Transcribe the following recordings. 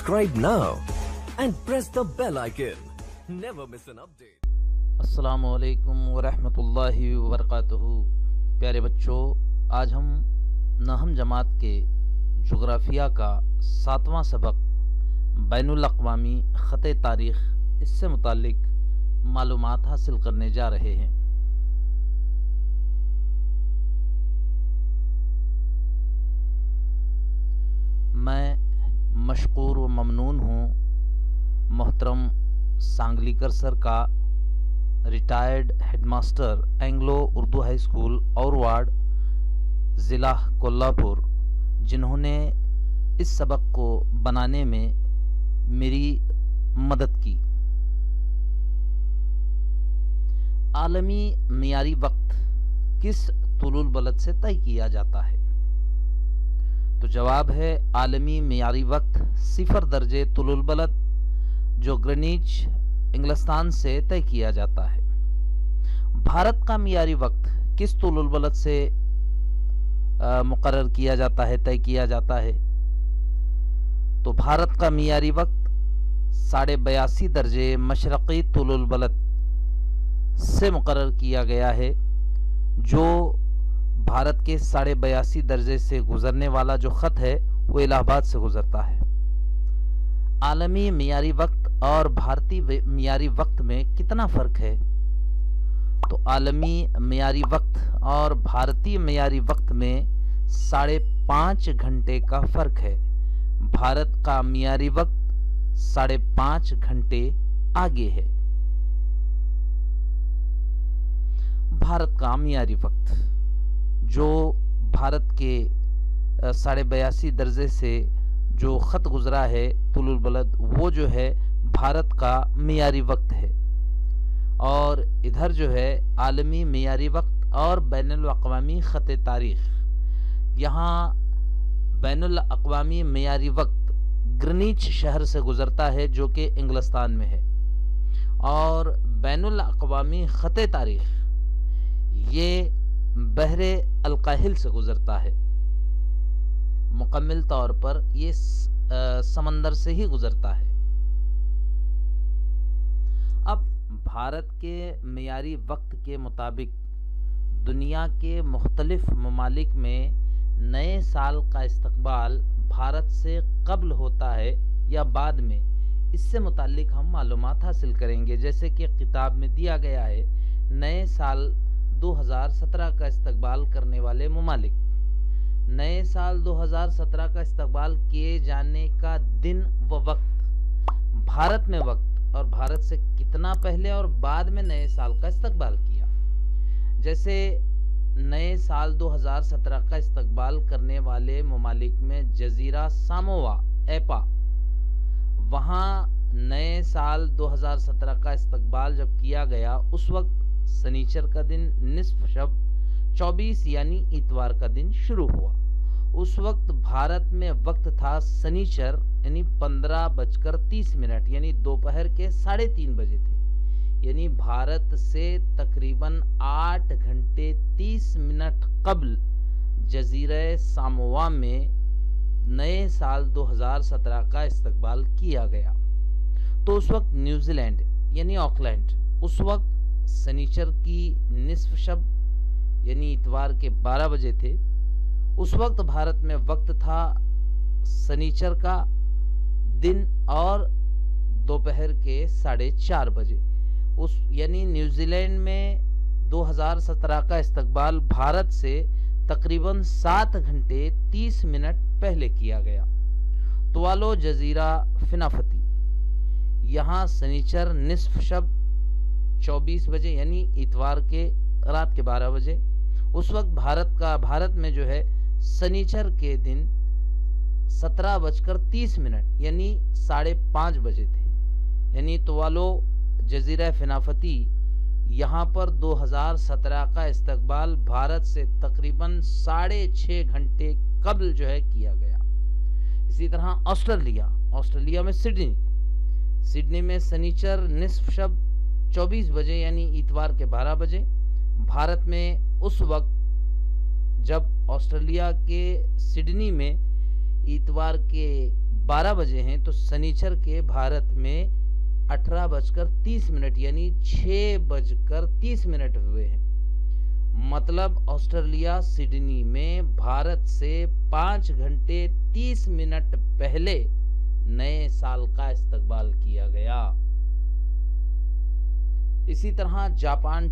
Subscribe now and press the bell icon. Never miss an update. السلام علیکم ورحمۃ اللہ وبرکاتہ۔ پیارے بچوں، آج ہم نہم جماعت کے جغرافیہ کا 7واں سبق بین الاقوامی خط تاریخ، اس سے متعلق معلومات حاصل کرنے جا رہے ہیں۔ میں مشکور و ممنون ہوں محترم سانگلیکر سر کا، retired headmaster Anglo Urdu high school اور وارڈ ضلع کولہاپور، جنہوں نے اس سبق کو بنانے میں میری مدد کی۔ عالمی معیاری وقت کس طول البلد سے طے کیا جاتا ہے؟ تو جواب ہے عالمی معیاری وقت 0 درجے طول البلد، جو گرینچ انگلستان سے طے کیا جاتا ہے۔ بھارت کا معیاری وقت کس طول البلد سے مقرر کیا جاتا ہے، طے کیا جاتا ہے؟ تو بھارت کا معیاری وقت 82.5 درجے مشرقی طول البلد سے مقرر کیا گیا ہے، جو بھارت کے 82.5 درجے سے گزرنے والا جو خط ہے وہ الہ آباد سے گزرتا ہے۔ عالمی معیاری وقت اور بھارتی معیاری وقت میں کتنا فرق ہے؟ تو عالمی معیاری وقت اور بھارتی معیاری وقت میں 5.5 گھنٹے کا فرق ہے۔ بھارت کا معیاری وقت 5.5 گھنٹے آگے ہے۔ بھارت کا معیاری وقت جو بھارت کے 82.5 درجے سے جو خط گزرا ہے طول البلد، وہ جو ہے بھارت کا معیاری وقت ہے۔ اور ادھر جو ہے عالمی معیاری وقت اور بین الاقوامی خط تاریخ، یہاں بین الاقوامی معیاری وقت گرینچ شہر سے گزرتا ہے جو کہ انگلستان میں ہے، اور بین الاقوامی خط تاریخ یہ بحر الکاہل سے گزرتا ہے۔ مکمل طور پر یہ سمندر سے ہی گزرتا ہے۔ اب بھارت کے معیاری وقت کے مطابق دنیا کے مختلف ممالک میں نئے سال کا استقبال بھارت سے قبل ہوتا ہے یا بعد میں، اس سے متعلق ہم معلومات حاصل کریں گے۔ جیسے کہ کتاب میں دیا گیا ہے، نئے سال 2017 کا استقبال کرنے والے ممالک۔ نئے سال 2017 کا استقبال کیے جانے کا دن و وقت، بھارت میں وقت اور بھارت سے کتنا پہلے اور بعد میں نئے سال کا استقبال کیا۔ جیسے نئے سال 2017 کا استقبال کرنے والے ممالک میں جزیرہ ساموا ایپا، وہاں نئے سال 2017 کا استقبال جب کیا گیا، اس وقت سنیچر کا دن نصف شب 24 یعنی اتوار کا دن شروع ہوا۔ اس وقت بھارت میں وقت تھا سنیچر یعنی 15:30 یعنی دوپہر کے 3:30 بجے تھے، یعنی بھارت سے تقریباً 8 گھنٹے 30 منٹ قبل جزیرہ ساموا میں نئے سال 2017 کا استقبال کیا گیا۔ تو اس وقت نیوزی لینڈ یعنی آکلینڈ، اس وقت سنیچر کی نصف شب یعنی اتوار کے 12 بجے تھے۔ اس وقت بھارت میں وقت تھا سنیچر کا دن اور دوپہر کے 4:30 بجے۔ یعنی نیوزی لینڈ میں 2017 کا استقبال بھارت سے تقریباً 7 گھنٹے 30 منٹ پہلے کیا گیا۔ توالو جزیرہ فنافتی، یہاں سنیچر نصف شب 24 بجے یعنی اتوار کے رات کے 12 بجے، اس وقت بھارت میں جو ہے سنیچر کے دن 17:30 یعنی 5:30 بجے تھے۔ یعنی توالو جزیرہ فنافتی، یہاں پر 2017 کا استقبال بھارت سے تقریباً 6.5 گھنٹے قبل جو ہے کیا گیا۔ اسی طرح آسٹریلیا میں سڈنی میں سنیچر نصف شب 24 بجے یعنی اتوار کے 12 بجے۔ بھارت میں اس وقت جب آسٹریلیا کے سڈنی میں اتوار کے 12 بجے ہیں تو سنیچر کے بھارت میں 18:30 یعنی 6:30 ہوئے ہیں۔ مطلب آسٹریلیا سڈنی میں بھارت سے 5 گھنٹے 30 منٹ پہلے نئے سال کا استقبال کیا گیا۔ اسی طرح جاپان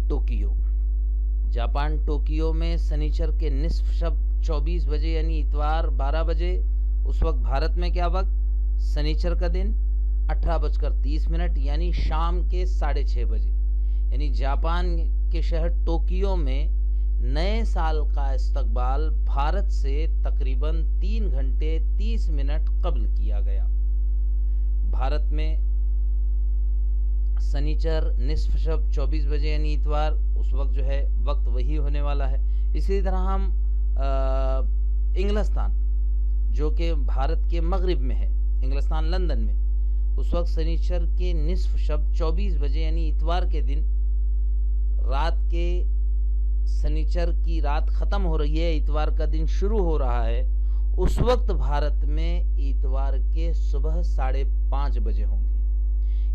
ٹوکیو میں سنیچر کے نصف شب 24 بجے یعنی اتوار 12 بجے، اس وقت بھارت میں کیا وقت؟ سنیچر کا دن 18:30 یعنی شام کے 6:30 بجے، یعنی جاپان کے شہر ٹوکیو میں نئے سال کا استقبال بھارت سے تقریباً 3 گھنٹے 30 منٹ قبل کیا گیا۔ بھارت میں سنیچر نصف شب 24 بجے یعنی اتوار، اس وقت جو ہے وقت وہی ہونے والا ہے۔ اسی طرح ہم انگلستان جو کہ بھارت کے مغرب میں ہے، انگلستان لندن میں، اس وقت سنیچر کے نصف شب 24 بجے یعنی اتوار کے دن رات کے سنیچر کی رات ختم ہو رہی ہے، اتوار کا دن شروع ہو رہا ہے، اس وقت بھارت میں اتوار کے صبح 5:30 بجے ہوں گے۔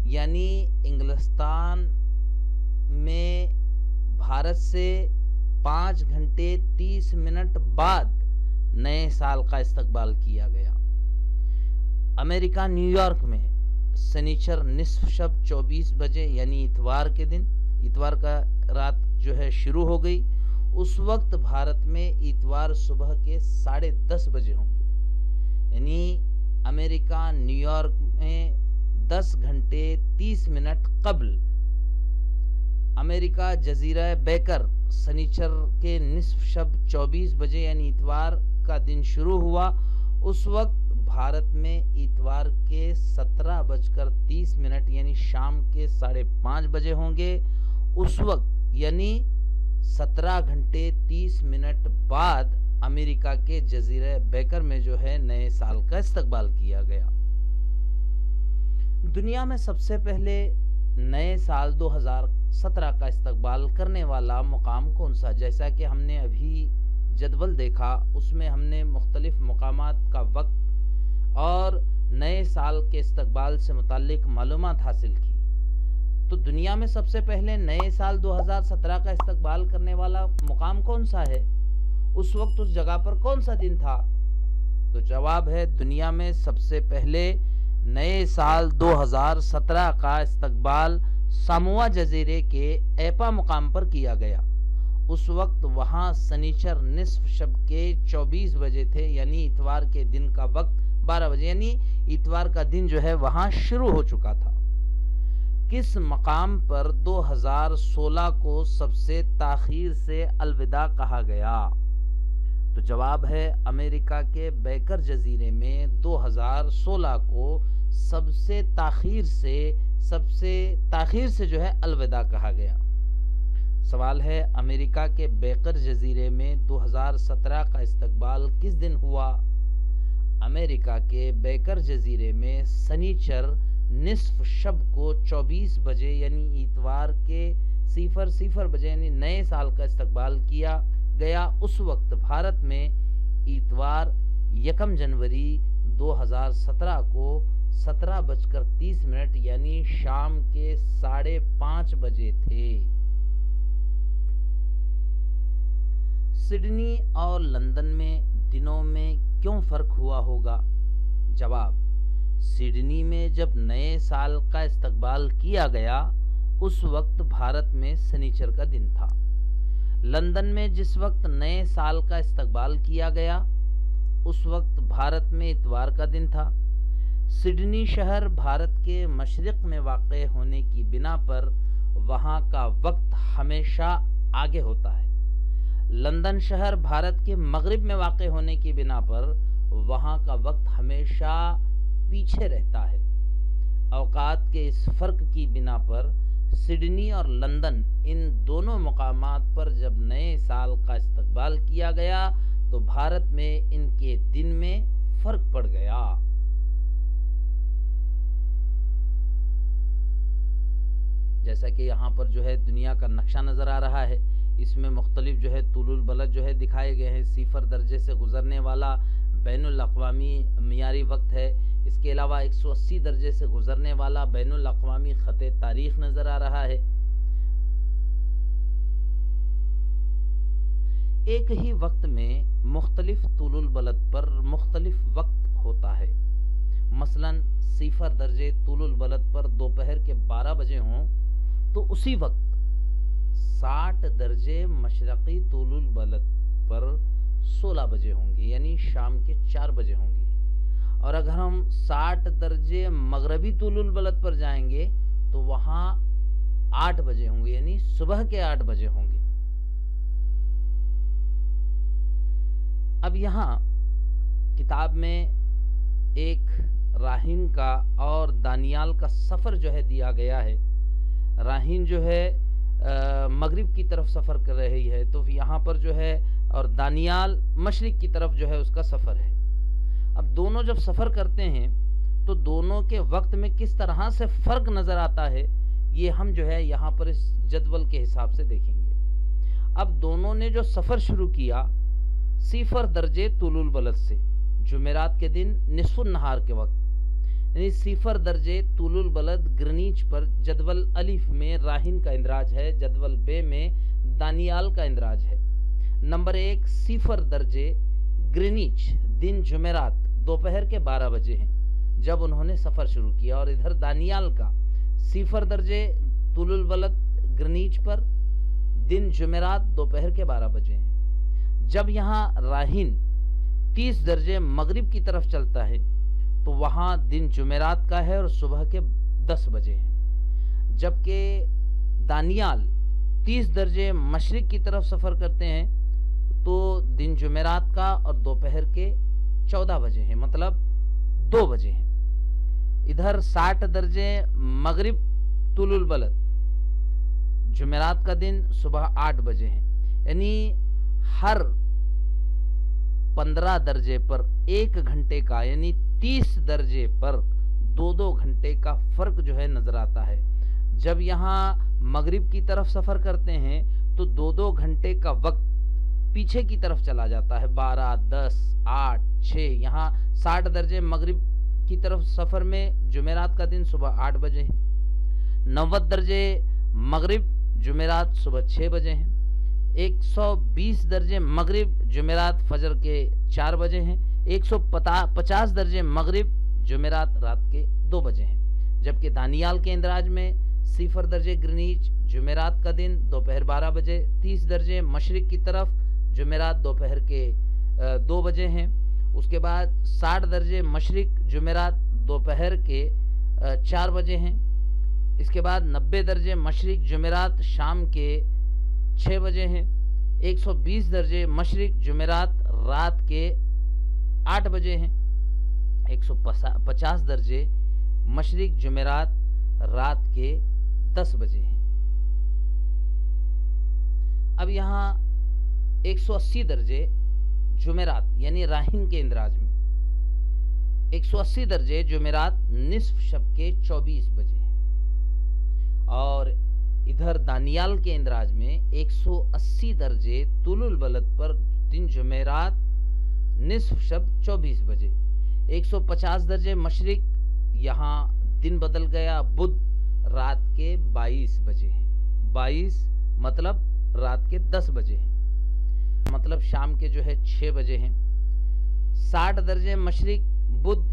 یعنی انگلستان میں بھارت سے 5 گھنٹے 30 منٹ بعد نئے سال کا استقبال کیا گیا۔ امریکہ نیو یارک میں سنیچر نصف شب 24 بجے یعنی اتوار کے دن، اتوار کا رات جو ہے شروع ہو گئی، اس وقت بھارت میں اتوار صبح کے 10:30 بجے ہوں گے۔ یعنی امریکہ نیو یارک میں 10 گھنٹے 30 منٹ قبل۔ امریکہ جزیرہ بیکر سنیچر کے نصف شب 24 بجے یعنی اتوار کا دن شروع ہوا، اس وقت بھارت میں اتوار کے 17:30 یعنی شام کے 5:30 بجے ہوں گے، اس وقت یعنی 17 گھنٹے 30 منٹ بعد امریکہ کے جزیرہ بیکر میں جو ہے نئے سال کا استقبال کیا گیا۔ دنیا میں سب سے پہلے نئے سال 2017 کا استقبال کرنے والا مقام کون سا؟ جیسا کہ ہم نے ابھی جدول دیکھا، اس میں ہم نے مختلف مقامات کا وقت اور نئے سال کے استقبال سے متعلق معلومات حاصل کی۔ تو دنیا میں سب سے پہلے نئے سال 2017 کا استقبال کرنے والا مقام کون سا ہے؟ اس وقت اس جگہ پر کون سا دن تھا؟ تو جواب ہے دنیا میں سب سے پہلے نئے سال 2017 کا استقبال ساموا جزیرے کے ایپا مقام پر کیا گیا۔ اس وقت وہاں سنیچر نصف شب کے 24 بجے تھے، یعنی اتوار کے دن کا وقت 12 بجے، یعنی اتوار کا دن جو ہے وہاں شروع ہو چکا تھا۔ کس مقام پر 2016 کو سب سے تاخیر سے الوداع کہا گیا؟ تو جواب ہے امریکہ کے بیکر جزیرے میں 2016 کو سب سے تاخیر سے جو ہے الوداع کہا گیا۔ سوال ہے امریکہ کے بیکر جزیرے میں 2017 کا استقبال کس دن ہوا؟ امریکہ کے بیکر جزیرے میں سنیچر نصف شب کو 24 بجے یعنی اتوار کے 00 بجے یعنی نئے سال کا استقبال کیا گیا۔ اس وقت بھارت میں اتوار 1 جنوری 2017 کو 17:30 یعنی شام کے 5:30 بجے تھے۔ سڈنی اور لندن میں دنوں میں کیوں فرق ہوا ہوگا؟ جواب: سڈنی میں جب نئے سال کا استقبال کیا گیا اس وقت بھارت میں سنیچر کا دن تھا۔ لندن میں جس وقت نئے سال کا استقبال کیا گیا اس وقت بھارت میں اتوار کا دن تھا۔ سڈنی شہر بھارت کے مشرق میں واقع ہونے کی بنا پر وہاں کا وقت ہمیشہ آگے ہوتا ہے۔ لندن شہر بھارت کے مغرب میں واقع ہونے کی بنا پر وہاں کا وقت ہمیشہ پیچھے رہتا ہے۔ اوقات کے اس فرق کی بنا پر سڈنی اور لندن ان دونوں مقامات پر جب نئے سال کا استقبال کیا گیا تو بھارت میں ان کے دن میں فرق پڑ گیا۔ جیسا کہ یہاں پر جو ہے دنیا کا نقشہ نظر آ رہا ہے، اس میں مختلف جو ہے طول البلد جو ہے دکھائے گئے ہیں۔ 0 درجے سے گزرنے والا بین الاقوامی معیاری وقت ہے، اس کے علاوہ 180 درجے سے گزرنے والا بین الاقوامی خط تاریخ نظر آ رہا ہے۔ ایک ہی وقت میں مختلف طول البلد پر مختلف وقت ہوتا ہے۔ مثلا 0 درجے طول البلد پر دوپہر کے 12 بجے ہوں تو اسی وقت 60 درجے مشرقی طول البلد پر 16 بجے ہوں گے، یعنی شام کے 4 بجے ہوں گے۔ اور اگر ہم 60 درجے مغربی طول البلد پر جائیں گے تو وہاں 8 بجے ہوں گے، یعنی صبح کے 8 بجے ہوں گے۔ اب یہاں کتاب میں ایک راہین کا اور دانیال کا سفر جو ہے دیا گیا ہے۔ راہین جو ہے مغرب کی طرف سفر کر رہی ہے، تو یہاں پر جو ہے اور دانیال مشرق کی طرف جو ہے اس کا سفر ہے۔ اب دونوں جب سفر کرتے ہیں تو دونوں کے وقت میں کس طرح سے فرق نظر آتا ہے، یہ ہم جو ہے یہاں پر اس جدول کے حساب سے دیکھیں گے۔ اب دونوں نے جو سفر شروع کیا 0 درجے طول البلد سے، جمعرات کے دن نصف النہار کے وقت، یعنی 0 درجے طول البلد گرینچ پر جدول الف میں راہین کا اندراج ہے، جدول بے میں دانیال کا اندراج ہے۔ نمبر 1 0 درجے گرینچ دن جمعرات دوپہر کے 12 بجے ہیں جب انہوں نے سفر شروع کیا، اور ادھر دانیال کا 0 درجے طول البلد گرینچ پر دن جمعرات دوپہر کے 12 بجے ہیں۔ جب یہاں راہین 30 درجے مغرب کی طرف چلتا ہے تو وہاں دن جمعرات کا ہے اور صبح کے 10 بجے ہیں، جبکہ دانیال 30 درجے مشرق کی طرف سفر کرتے ہیں تو دن جمعرات کا اور دوپہر کے 14 بجے ہیں، مطلب 2 بجے ہیں۔ ادھر 60 درجے مغرب طول البلد، جمعرات کا دن صبح 8 بجے ہیں، یعنی ہر 15 درجے پر 1 گھنٹے کا، یعنی 30 درجے پر 2 گھنٹے کا فرق جو ہے نظر آتا ہے۔ جب یہاں مغرب کی طرف سفر کرتے ہیں تو 2 گھنٹے کا وقت پیچھے کی طرف چلا جاتا ہے، 12 10 8 6۔ یہاں 60 درجے مغرب کی طرف سفر میں جمعرات کا دن صبح 8 بجے ہے، 90 درجے مغرب جمعرات صبح 6 بجے ہیں، 120 درجے مغرب جمعرات فجر کے 4 بجے ہیں، 150 درجے مغرب جمعرات رات کے 2 بجے ہیں، جبکہ دانیال کے اندراج میں 0 درجے گرینچ جمعرات کا دن دوپہر 12 بجے، 30 درجے مشرق کی طرف جمعرات دوپہر کے 2 بجے ہیں۔ اس کے بعد 60 درجے مشرق جمعرات دوپہر کے 4 بجے ہیں۔ اس کے بعد 90 درجے مشرق جمعرات شام کے 6 بجے ہیں، 120 درجے مشرق جمعرات رات کے 8 بجے ہیں، 150 درجے مشرق جمعرات رات کے 10 بجے ہیں۔ اب یہاں 180 درجے جمعرات یعنی راہین کے اندراج میں 180 درجے جمعرات نصف شب کے 24 بجے ہیں، اور ادھر دانیال کے اندراج میں 180 درجے طول البلد پر دن جمعرات نصف شب 24 بجے، 150 درجے مشرق، یہاں دن بدل گیا، بدھ رات کے 22 بجے ہیں، 22 مطلب رات کے 10 بجے ہیں، مطلب شام کے جو ہے 6 بجے ہیں۔ 60 درجے مشرق بدھ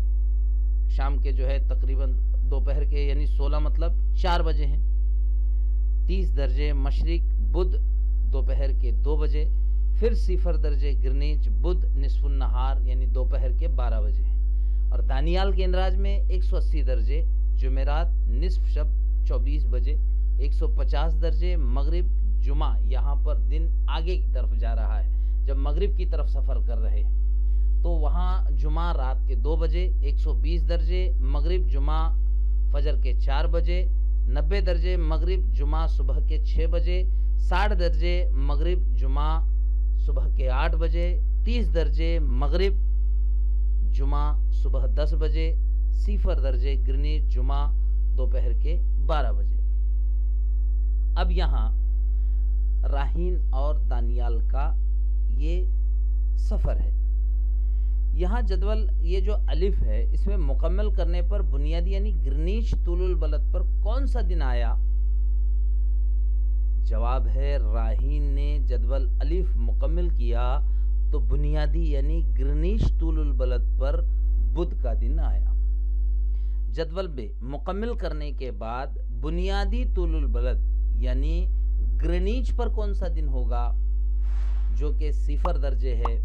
شام کے جو ہے تقریباً دوپہر کے یعنی 16 مطلب 4 بجے ہیں۔ 30 درجے مشرق بدھ دوپہر کے 2 بجے، پھر 0 درجے گرینچ بدھ نصف النہار یعنی دوپہر کے 12 بجے ہیں، اور دانیال کے اندراج میں 180 درجے جمعرات نصف شب 24 بجے، 150 درجے مغرب جمعہ، یہاں پر دن آگے کی طرف جا رہا ہے، جب مغرب کی طرف سفر کر رہے ہیں تو وہاں جمعہ رات کے 2 بجے، 120 درجے مغرب جمعہ فجر کے 4 بجے، 90 درجے مغرب جمعہ صبح کے 6 بجے، 60 درجے مغرب جمعہ صبح کے 8 بجے، 30 درجے مغرب جمعہ صبح 10 بجے، 0 درجے گرینچ جمعہ دوپہر کے 12 بجے۔ اب یہاں راہین اور دانیال کا یہ سفر ہے، یہاں جدول یہ جو الف ہے اس میں مکمل کرنے پر بنیادی یعنی گرینچ طول البلد پر کون سا دن آیا؟ جواب ہے راہین نے جدول الف مکمل کیا تو بنیادی یعنی گرینچ طول البلد پر بدھ کا دن آیا۔ جدول ب مکمل کرنے کے بعد بنیادی طول البلد یعنی گرینچ پر کون سا دن ہوگا جو کہ 0 درجے ہے؟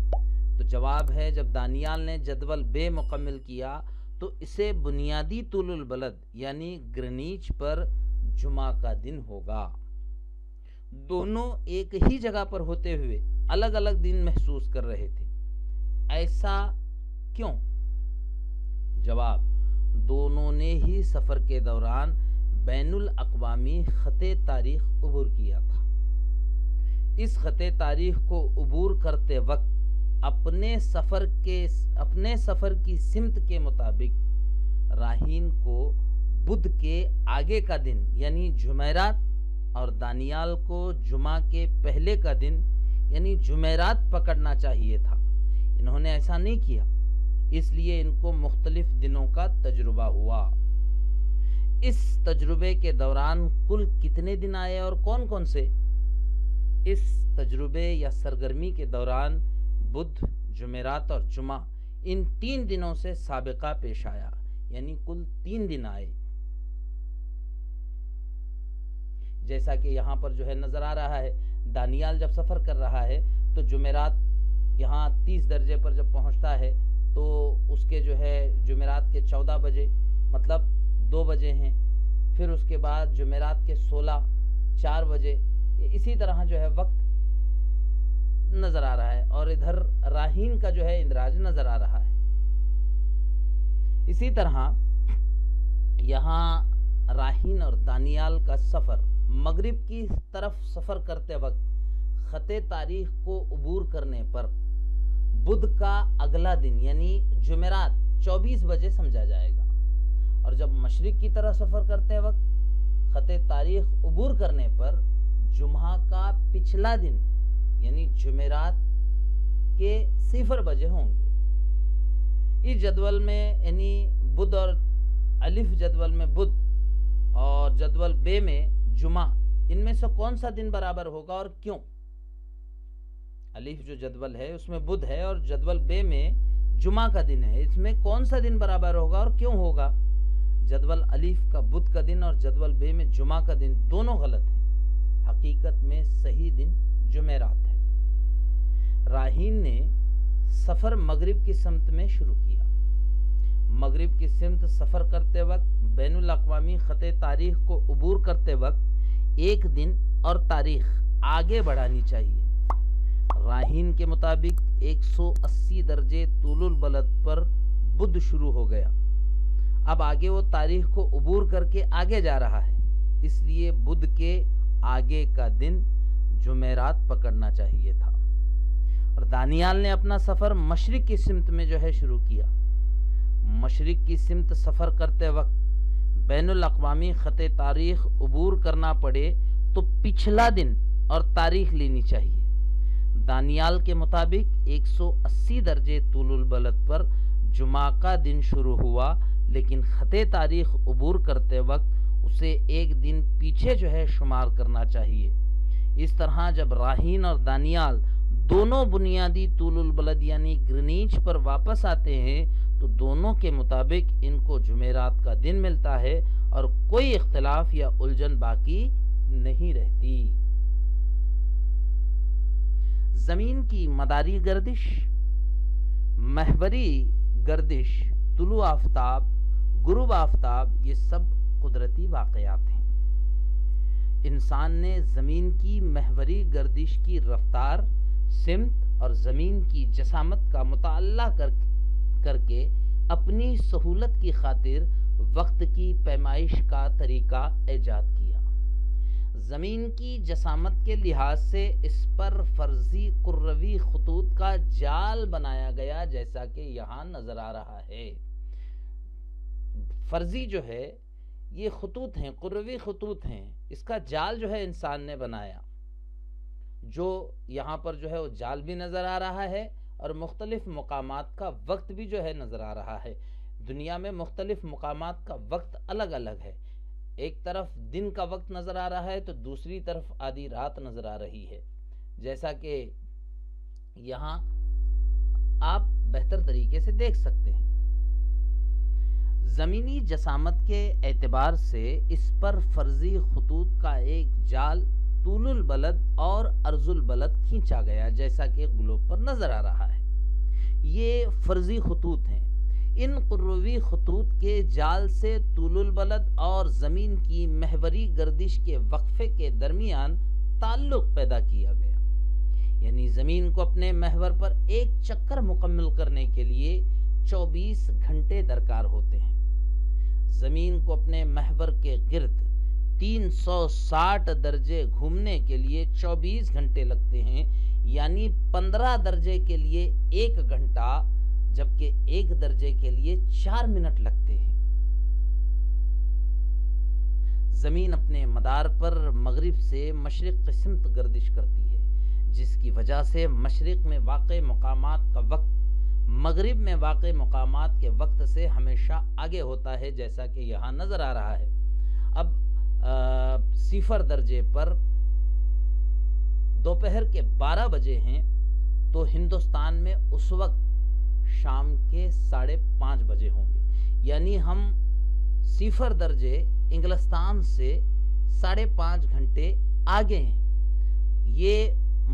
تو جواب ہے جب دانیال نے جدول بے مکمل کیا تو اسے بنیادی طول البلد یعنی گرینچ پر جمعہ کا دن ہوگا۔ دونوں ایک ہی جگہ پر ہوتے ہوئے الگ الگ دن محسوس کر رہے تھے، ایسا کیوں؟ جواب، دونوں نے ہی سفر کے دوران بین الاقوامی خط تاریخ عبور کیا تھا۔ اس خط تاریخ کو عبور کرتے وقت اپنے سفر کی سمت کے مطابق راہین کو بدھ کے آگے کا دن یعنی جمعرات اور دانیال کو جمعہ کے پہلے کا دن یعنی جمعرات پکڑنا چاہیے تھا۔ انہوں نے ایسا نہیں کیا، اس لیے ان کو مختلف دنوں کا تجربہ ہوا۔ اس تجربے کے دوران کل کتنے دن آئے اور کون کون سے؟ اس تجربے یا سرگرمی کے دوران بدھ، جمعرات اور جمعہ ان 3 دنوں سے سابقہ پیش آیا، یعنی کل 3 دن آئے۔ جیسا کہ یہاں پر جو ہے نظر آ رہا ہے، دانیال جب سفر کر رہا ہے تو جمعرات یہاں 30 درجے پر جب پہنچتا ہے تو اس کے جو ہے جمعرات کے 14 بجے مطلب 2 بجے ہیں، پھر اس کے بعد جمعرات کے 16 4 بجے، اسی طرح جو ہے وقت نظر آ رہا ہے، اور ادھر راہین کا جو ہے اندراج نظر آ رہا ہے۔ اسی طرح یہاں راہین اور دانیال کا سفر مغرب کی طرف سفر کرتے وقت خط تاریخ کو عبور کرنے پر بدھ کا اگلا دن یعنی جمعرات 24 بجے سمجھا جائے گا، اور جب مشرق کی طرف سفر کرتے وقت خط تاریخ عبور کرنے پر جمعہ کا پچھلا دن یعنی جمعرات کے 0 بجے ہوں گے۔ اس جدول میں یعنی بدھ اور الف جدول میں بدھ اور جدول بے میں جمعہ، ان میں سے کون سا دن برابر ہوگا اور کیوں؟ الف جو جدول ہے اس میں بدھ ہے اور جدول بے میں جمعہ کا دن ہے، اس میں کون سا دن برابر ہوگا اور کیوں ہوگا؟ جدول الف کا بدھ کا دن اور جدول بے میں جمعہ کا دن دونوں غلط ہیں، حقیقت میں صحیح دن جمعرات ہے۔ راہین نے سفر مغرب کی سمت میں شروع کیا۔ مغرب کی سمت سفر کرتے وقت بین الاقوامی خط تاریخ کو عبور کرتے وقت ایک دن اور تاریخ آگے بڑھانی چاہیے۔ راہین کے مطابق 180 درجے طول البلد پر بدھ شروع ہو گیا، اب آگے وہ تاریخ کو عبور کر کے آگے جا رہا ہے، اس لیے بدھ کے آگے کا دن جمعرات پکڑنا چاہیے تھا۔ اور دانیال نے اپنا سفر مشرق کی سمت میں جو ہے شروع کیا۔ مشرق کی سمت سفر کرتے وقت بین الاقوامی خط تاریخ عبور کرنا پڑے تو پچھلا دن اور تاریخ لینی چاہیے۔ دانیال کے مطابق 180 درجے طول البلد پر جمعہ کا دن شروع ہوا، لیکن خط تاریخ عبور کرتے وقت اسے ایک دن پیچھے جو ہے شمار کرنا چاہیے۔ اس طرح جب راہین اور دانیال دونوں بنیادی طول البلد یعنی گرینچ پر واپس آتے ہیں تو دونوں کے مطابق ان کو جمعرات کا دن ملتا ہے اور کوئی اختلاف یا الجھن باقی نہیں رہتی۔ زمین کی مداری گردش، محوری گردش، طلوع آفتاب، غروب آفتاب، یہ سب قدرتی واقعات ہیں۔ انسان نے زمین کی محوری گردش کی رفتار، سمت اور زمین کی جسامت کا مطالعہ کر کے اپنی سہولت کی خاطر وقت کی پیمائش کا طریقہ ایجاد کیا۔ زمین کی جسامت کے لحاظ سے اس پر فرضی کروی خطوط کا جال بنایا گیا، جیسا کہ یہاں نظر آ رہا ہے۔ فرضی جو ہے یہ خطوط ہیں، کروی خطوط ہیں، اس کا جال جو ہے انسان نے بنایا، جو یہاں پر جو ہے وہ جال بھی نظر آ رہا ہے اور مختلف مقامات کا وقت بھی جو ہے نظر آ رہا ہے۔ دنیا میں مختلف مقامات کا وقت الگ الگ ہے، ایک طرف دن کا وقت نظر آ رہا ہے تو دوسری طرف آدھی رات نظر آ رہی ہے، جیسا کہ یہاں آپ بہتر طریقے سے دیکھ سکتے ہیں۔ زمینی جسامت کے اعتبار سے اس پر فرضی خطوط کا ایک جال طول البلد اور عرض البلد کھینچا گیا، جیسا کہ گلوب پر نظر آ رہا ہے۔ یہ فرضی خطوط ہیں۔ ان قروی خطوط کے جال سے طول البلد اور زمین کی محوری گردش کے وقفے کے درمیان تعلق پیدا کیا گیا، یعنی زمین کو اپنے محور پر ایک چکر مکمل کرنے کے لیے 24 گھنٹے درکار ہوتے ہیں۔ زمین کو اپنے محور کے گرد 360 درجے گھومنے کے لیے 24 گھنٹے لگتے ہیں، یعنی 15 درجے کے لیے 1 گھنٹہ، جبکہ 1 درجے کے لیے 4 منٹ لگتے ہیں۔ زمین اپنے مدار پر مغرب سے مشرق کی سمت گردش کرتی ہے، جس کی وجہ سے مشرق میں واقع مقامات کا وقت مغرب میں واقع مقامات کے وقت سے ہمیشہ آگے ہوتا ہے، جیسا کہ یہاں نظر آ رہا ہے۔ اب 0 درجے پر دوپہر کے 12 بجے ہیں تو ہندوستان میں اس وقت شام کے 5:30 بجے ہوں گے، یعنی ہم 0 درجے انگلستان سے 5.5 گھنٹے آگے ہیں۔ یہ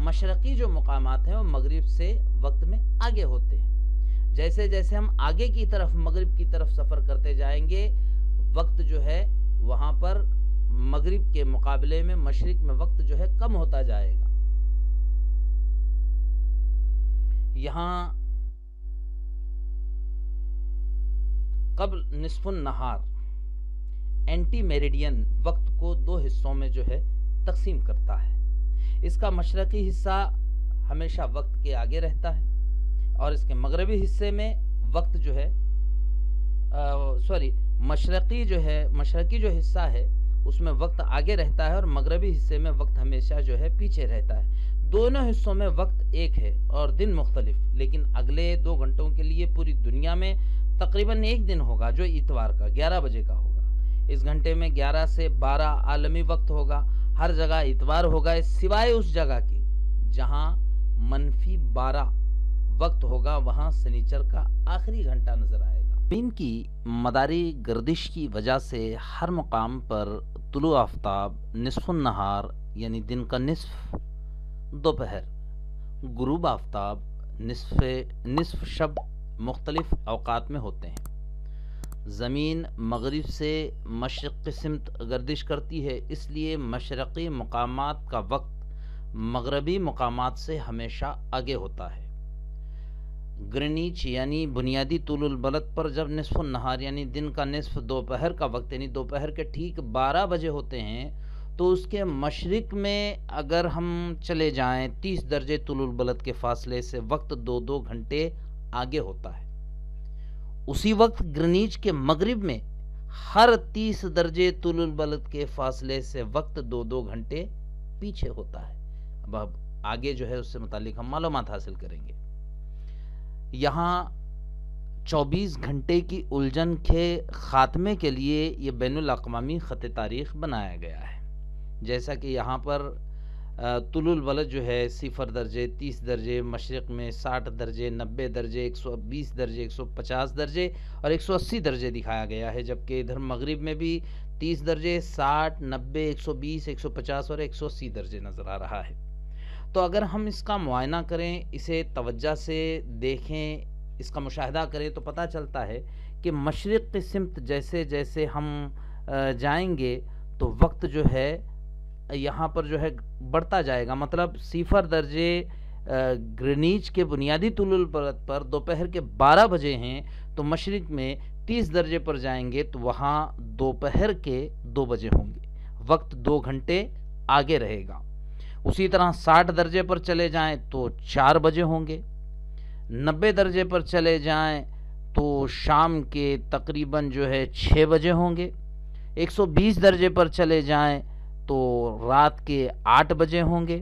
مشرقی جو مقامات ہیں وہ مغرب سے وقت میں آگے ہوتے ہیں۔ جیسے جیسے ہم آگے کی طرف مغرب کی طرف سفر کرتے جائیں گے، وقت جو ہے وہاں پر مغرب کے مقابلے میں مشرق میں وقت جو ہے کم ہوتا جائے گا۔ یہاں قبل نصف النہار اینٹی میریڈین وقت کو 2 حصوں میں جو ہے تقسیم کرتا ہے۔ اس کا مشرقی حصہ ہمیشہ وقت کے آگے رہتا ہے اور اس کے مغربی حصے میں وقت جو ہے مشرقی جو حصہ ہے اس میں وقت آگے رہتا ہے اور مغربی حصے میں وقت ہمیشہ جو ہے پیچھے رہتا ہے۔ دونوں حصوں میں وقت ایک ہے اور دن مختلف، لیکن اگلے 2 گھنٹوں کے لیے پوری دنیا میں تقریباً 1 دن ہوگا جو اتوار کا 11 بجے کا ہوگا۔ اس گھنٹے میں 11 سے 12 عالمی وقت ہوگا، ہر جگہ اتوار ہوگا سوائے اس جگہ کے جہاں -12 وقت ہوگا، وہاں سنیچر کا آخری گھنٹہ نظر آئے گا۔ زمین کی مداری گردش کی وجہ سے ہر مقام پر طلوع آفتاب نصف النہار یعنی دن کا نصف دوپہر، غروب آفتاب نصف شب مختلف اوقات میں ہوتے ہیں۔ زمین مغرب سے مشرق کی سمت گردش کرتی ہے، اس لیے مشرقی مقامات کا وقت مغربی مقامات سے ہمیشہ آگے ہوتا ہے۔ گرینچ یعنی بنیادی طول البلد پر جب نصف النہار یعنی دن کا نصف دوپہر کا وقت یعنی دوپہر کے ٹھیک 12 بجے ہوتے ہیں تو اس کے مشرق میں اگر ہم چلے جائیں 30 درجے طول البلد کے فاصلے سے وقت 2 گھنٹے آگے ہوتا ہے۔ اسی وقت گرینچ کے مغرب میں ہر 30 درجے طول البلد کے فاصلے سے وقت 2 گھنٹے پیچھے ہوتا ہے۔ اب آگے جو ہے اس سے متعلق ہم معلومات حاصل کریں گے۔ یہاں 24 گھنٹے کی الجھن کے خاتمے کے لیے یہ بین الاقوامی خط تاریخ بنایا گیا ہے، جیسا کہ یہاں پر طول البلد جو ہے 0 درجے 30 درجے، مشرق میں 60 درجے 90 درجے 120 درجے 150 درجے اور 180 درجے دکھایا گیا ہے، جبکہ ادھر مغرب میں بھی 30 درجے 60 90 120 150 اور 180 درجے نظر آ رہا ہے۔ تو اگر ہم اس کا معائنہ کریں، اسے توجہ سے دیکھیں، اس کا مشاہدہ کریں تو پتہ چلتا ہے کہ مشرق کی سمت جیسے جیسے ہم جائیں گے تو وقت جو ہے یہاں پر جو ہے بڑھتا جائے گا، مطلب 0 درجے گرینچ کے بنیادی طول البلد پر دوپہر کے 12 بجے ہیں تو مشرق میں 30 درجے پر جائیں گے تو وہاں دوپہر کے 2 بجے ہوں گے، وقت 2 گھنٹے آگے رہے گا۔ اسی طرح 60 درجے پر چلے جائیں تو 4 بجے ہوں گے، 90 درجے پر چلے جائیں تو شام کے تقریباً جو ہے 6 بجے ہوں گے، 120 درجے پر چلے جائیں تو رات کے 8 بجے ہوں گے،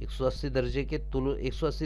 180